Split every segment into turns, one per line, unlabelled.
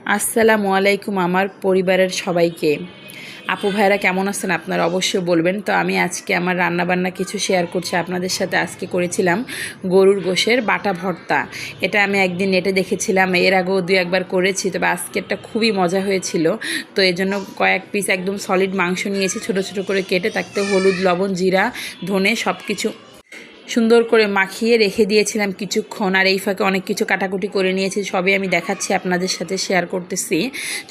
আসসালামু আলাইকুম আমার পরিবারের সবাইকে। আপু ভাইরা কেমন আছেন আপনারা অবশ্যই বলবেন। তো আমি আজকে আমার রান্নাবান্না কিছু শেয়ার করছি আপনাদের সাথে। আজকে করেছিলাম গরুর গোশের বাটা ভর্তা। এটা আমি একদিন নেটে দেখেছিলাম, এর আগেও দুই একবার করেছি, তবে আজকেরটা খুবই মজা হয়েছিল। তো এই জন্য কয়েক পিস একদম সলিড মাংস নিয়েছি, ছোট ছোট করে কেটে তাতে হলুদ, লবণ, জিরা, ধনে সব কিছু সুন্দর করে মাখিয়ে রেখে দিয়েছিলাম কিছুক্ষণ। আর এই ফাঁকে অনেক কিছু কাটাকুটি করে নিয়েছি, সবই আমি দেখাচ্ছি আপনাদের সাথে, শেয়ার করতেছি।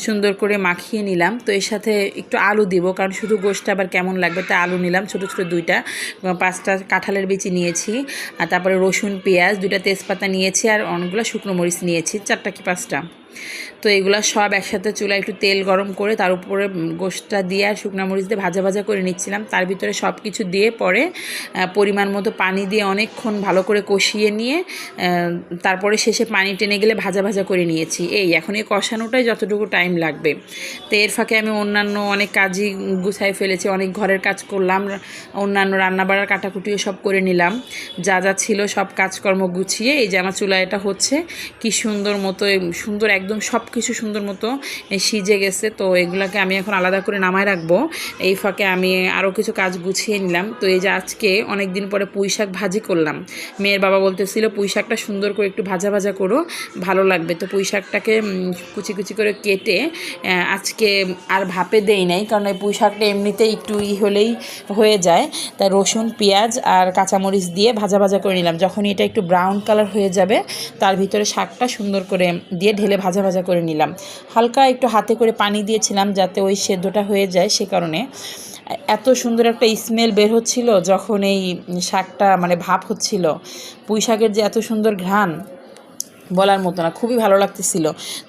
সুন্দর করে মাখিয়ে নিলাম। তো এর সাথে একটু আলু দিব, কারণ শুধু গোশটা আবার কেমন লাগবে, তাই আলু নিলাম ছোটো ছোটো দুইটা। 5টা কাঁঠালের বিচি নিয়েছি, আর তারপরে রসুন, পেঁয়াজ, 2টা তেজপাতা নিয়েছি, আর অনেকগুলো শুকনো মরিচ নিয়েছি, 4টা কি 5টা। তো এগুলো সব একসাথে চুলায় একটু তেল গরম করে তার উপরে গোশটা দিয়ে আর শুকনো মরিচ দিয়ে ভাজা ভাজা করে নিচ্ছিলাম। তার ভিতরে সব কিছু দিয়ে পরে পরিমাণ মতো পানি দিয়ে অনেকক্ষণ ভালো করে কষিয়ে নিয়ে তারপরে শেষে পানি টেনে গেলে ভাজা ভাজা করে নিয়েছি। এখন এই কষানোটাই যতটুকু টাইম লাগবে। তো এর ফাঁকে আমি অন্যান্য অনেক কাজই গুছাই ফেলেছি, অনেক ঘরের কাজ করলাম, অন্যান্য রান্নাবাড়ার কাটাকুটিও সব করে নিলাম। যা যা ছিল সব কাজকর্ম গুছিয়ে এই যে আমার চুলায় এটা হচ্ছে, কি সুন্দর মতো সুন্দর একদম সব কিছু সুন্দর মতো সিজে গেছে। তো এগুলাকে আমি এখন আলাদা করে নামায় রাখবো। এই ফাঁকে আমি আরও কিছু কাজ গুছিয়ে নিলাম। তো এই যে আজকে অনেক দিন পরে পুঁই শাক ভাজি করলাম। মেয়ের বাবা বলতেছিল পুঁই শাকটা সুন্দর করে একটু ভাজা ভাজা করো, ভালো লাগবে। তো পুঁই শাকটাকে কুচি কুচি করে কেটে আজকে আর ভাপে দেই নাই, কারণ এই পুঁই শাকটা এমনিতেই একটু হলেই হয়ে যায়। তাই রসুন, পেঁয়াজ আর কাঁচামরিচ দিয়ে ভাজা ভাজা করে নিলাম। যখন এটা একটু ব্রাউন কালার হয়ে যাবে, তার ভিতরে শাকটা সুন্দর করে দিয়ে ঢেলে ভাজা ভাজা করে নিলাম। হালকা একটু হাতে করে পানি দিয়েছিলাম যাতে ওই সেদ্ধটা হয়ে যায়, সে কারণে এত সুন্দর একটা স্মেল বের হচ্ছিল যখন এই শাকটা মানে ভাপ হচ্ছিল। পুঁই শাকের যে এত সুন্দর ঘ্রাণ বলার মতো না, খুবই ভালো লাগতেছিল।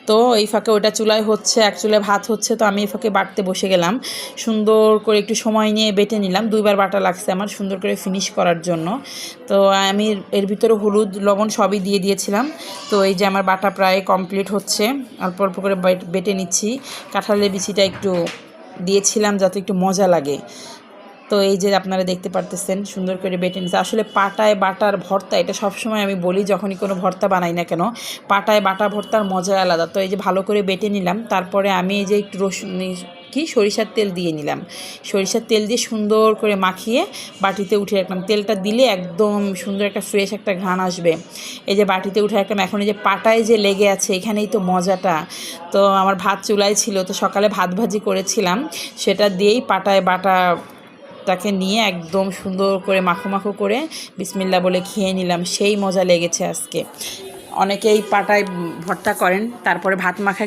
তো এই ফাঁকে ওটা চুলায় হচ্ছে, এক চুলায় ভাত হচ্ছে, তো আমি এই ফাঁকে বাটতে বসে গেলাম। সুন্দর করে একটু সময় নিয়ে বেটে নিলাম, 2বার বাটা লাগছে আমার সুন্দর করে ফিনিশ করার জন্য। তো আমি এর ভিতরে হলুদ, লবণ সবই দিয়ে দিয়েছিলাম। তো এই যে আমার বাটা প্রায় কমপ্লিট হচ্ছে, অল্প অল্প করে বেটে নিচ্ছি। কাঁঠালের বিচিটা একটু দিয়েছিলাম যাতে একটু মজা লাগে। তো এই যে আপনারা দেখতে পারতেছেন সুন্দর করে বেটে নিচ্ছে। আসলে পাটায় বাটার ভর্তা, এটা সবসময় আমি বলি যখনই কোনো ভর্তা বানাই না কেন, পাটায় বাটা ভর্তার মজা আলাদা। তো এই যে ভালো করে বেটে নিলাম। তারপরে আমি এই যে একটু সরিষার তেল দিয়ে নিলাম। সরিষার তেল দিয়ে সুন্দর করে মাখিয়ে বাটিতে উঠে রাখলাম। তেলটা দিলে একদম সুন্দর একটা ফ্রেশ একটা ঘ্রাণ আসবে। এই যে বাটিতে উঠে রাখলাম। এখন এই যে পাটায় যে লেগে আছে, এখানেই তো মজাটা। তো আমার ভাত চুলায় ছিল, তো সকালে ভাত ভাজি করেছিলাম, সেটা দিয়েই পাটায় বাটাটাকে নিয়ে একদম সুন্দর করে মাখো মাখো করে বিসমিল্লাহ বলে খেয়ে নিলাম। সেই মজা লেগেছে আজকে। অনেকেই পাটায় ভর্তা করেন, তারপরে ভাত মাখা